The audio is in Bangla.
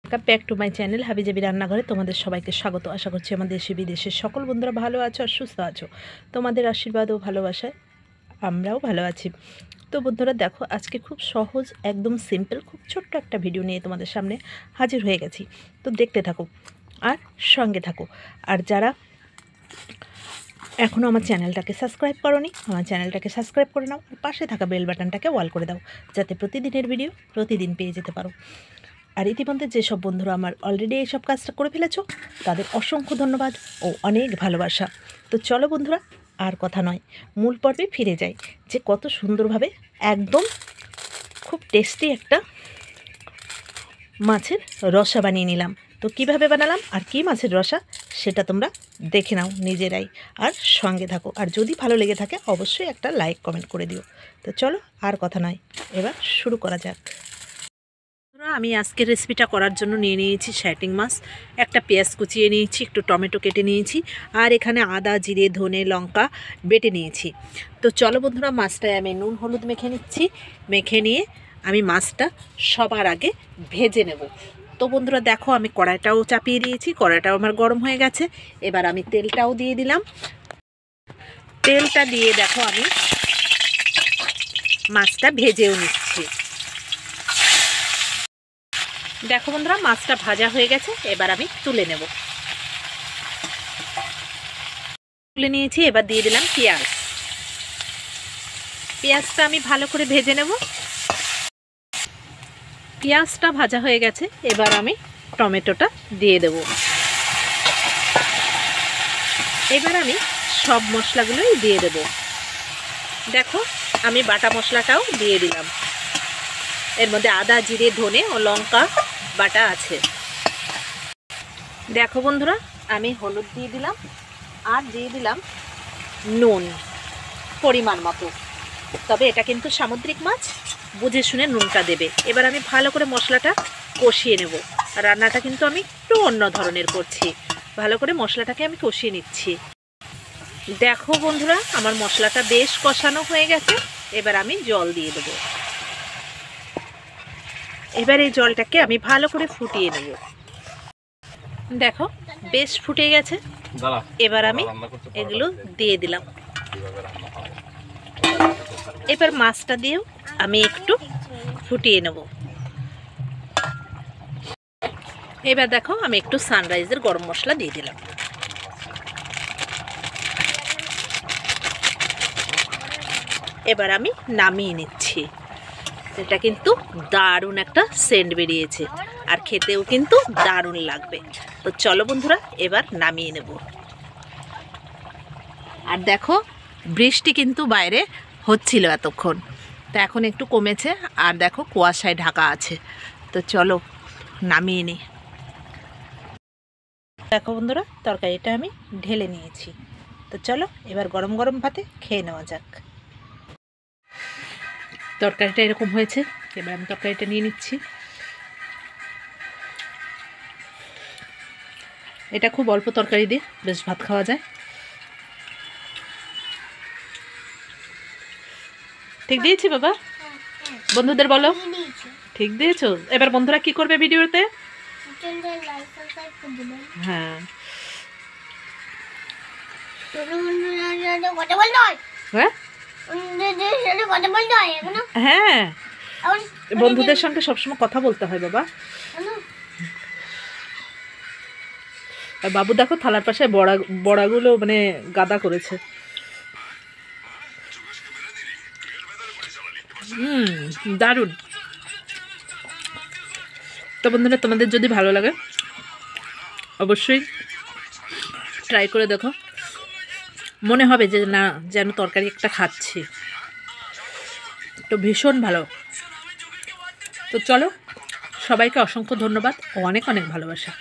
Welcome back to my channel হাবিজাবি রান্নাঘরে তোমাদের সবাইকে স্বাগত। আশা করছি আমার দেশে বিদেশের সকল বন্ধুরা ভালো আছো আর সুস্থ আছো। তোমাদের আশীর্বাদ ও ভালোবাসায় আমরাও ভালো আছি। তো বন্ধুরা দেখো, আজকে খুব সহজ একদম সিম্পল খুব ছোট্ট একটা ভিডিও নিয়ে তোমাদের সামনে হাজির হয়ে গেছি। তো দেখতে থাকো আর সঙ্গে থাকো। আর যারা এখনও আমার চ্যানেলটাকে সাবস্ক্রাইব করোনি, আমার চ্যানেলটাকে সাবস্ক্রাইব করে নাও আর পাশে থাকা বেল বাটনটাকে অল করে দাও, যাতে প্রতিদিনের ভিডিও প্রতিদিন পেয়ে যেতে পারো। আর ইতিমধ্যে যেসব বন্ধুরা আমার অলরেডি এইসব কাজটা করে ফেলেছো তাদের অসংখ্য ধন্যবাদ ও অনেক ভালোবাসা। তো চলো বন্ধুরা, আর কথা নয়, মূল পর্বে ফিরে যাই যে কত সুন্দরভাবে একদম খুব টেস্টি একটা মাছের রসা বানিয়ে নিলাম। তো কিভাবে বানালাম আর কি মাছের রসা সেটা তোমরা দেখে নাও নিজেরাই, আর সঙ্গে থাকো। আর যদি ভালো লেগে থাকে অবশ্যই একটা লাইক কমেন্ট করে দিও। তো চলো আর কথা নয়, এবার শুরু করা যাক। আমি আজকের রেসিপিটা করার জন্য নিয়ে নিয়েছি শ্যাটিং মাছ, একটা পেঁয়াজ কুচিয়ে নিয়েছি, একটু টমেটো কেটে নিয়েছি, আর এখানে আদা জিরে ধনে লঙ্কা বেটে নিয়েছি। তো চলো বন্ধুরা, মাছটায় আমি নুন হলুদ মেখে নিচ্ছি। মেখে নিয়ে আমি মাছটা সবার আগে ভেজে নেব। তো বন্ধুরা দেখো, আমি কড়াইটাও চাপিয়ে দিয়েছি, কড়াইটাও আমার গরম হয়ে গেছে। এবার আমি তেলটাও দিয়ে দিলাম। তেলটা দিয়ে দেখো আমি মাছটা ভেজেও নিচ্ছি। দেখো বন্ধুরা, মাছটা ভাজা হয়ে গেছে, এবার আমি তুলে নেব। তুলে নিয়েছি, এবার দিয়ে দিলাম পেঁয়াজ। পেঁয়াজটা আমি ভালো করে ভেজে নেব। পেঁয়াজটা ভাজা হয়ে গেছে, এবার আমি টমেটোটা দিয়ে দেব। এবার আমি সব মশলাগুলোই দিয়ে দেব। দেখো, আমি বাটা মশলাটাও দিয়ে দিলাম। এর মধ্যে আদা জিরে ধনে ও লঙ্কা বাটা আছে। দেখো বন্ধুরা, আমি হলুদ দিয়ে দিলাম আর দিয়ে দিলাম নুন পরিমাণ মতো। তবে এটা কিন্তু সামুদ্রিক মাছ, বুঝে শুনে নুনটা দেবে। এবার আমি ভালো করে মশলাটা কষিয়ে নেব। রান্নাটা কিন্তু আমি একটু অন্য ধরনের করছি। ভালো করে মশলাটাকে আমি কষিয়ে নিচ্ছি। দেখো বন্ধুরা, আমার মশলাটা বেশ কষানো হয়ে গেছে। এবার আমি জল দিয়ে দেব। এবার এই জলটাকে আমি ভালো করে ফুটিয়ে নেব। দেখো বেশ ফুটে গেছে। এবার আমি এগুলো দিয়ে দিলাম। এবার মাছটা দিয়েও আমি একটু ফুটিয়ে নেব। এবার দেখো, আমি একটু সানরাইজের গরম মশলা দিয়ে দিলাম। এবার আমি নামিয়ে নিচ্ছি। এটা কিন্তু দারুণ একটা সেন্ট বেরিয়েছে, আর খেতেও কিন্তু দারুণ লাগবে। তো চলো বন্ধুরা, এবার নামিয়ে নেব। আর দেখো, বৃষ্টি কিন্তু বাইরে হচ্ছিল এতক্ষণ, তো এখন একটু কমেছে। আর দেখো, কুয়াশায় ঢাকা আছে। তো চলো নামিয়ে নিই। দেখো বন্ধুরা, তরকারিটা আমি ঢেলে নিয়েছি। তো চলো এবার গরম গরম ভাতে খেয়ে নেওয়া যাক। তরকারিটা এরকম হয়েছে। এবার আমি তরকারিটা নিয়ে নিচ্ছি। এটা খুব অল্প তরকারি দিয়ে বেশ ভাত খাওয়া যায়। ঠিক দিয়েছি বাবা? বন্ধুদের বলো ঠিক দিয়েছো। এবার বন্ধুরা কি করবে ভিডিওতে? হ্যাঁ, হ্যাঁ, বন্ধুদের সঙ্গে সবসময় কথা বলতে হয় বাবা। আর বাবু দেখো, থালার পাশে বড়াগুলো মানে গাদা করেছে। দারুণ। তো বন্ধুরা, তোমাদের যদি ভালো লাগে অবশ্যই ট্রাই করে দেখো। মনে হবে যে না, যেন তরকারি একটা খাচ্ছি। তো ভীষণ ভালো। তো চলো, সবাইকে অসংখ্য ধন্যবাদ ও অনেক অনেক ভালোবাসা।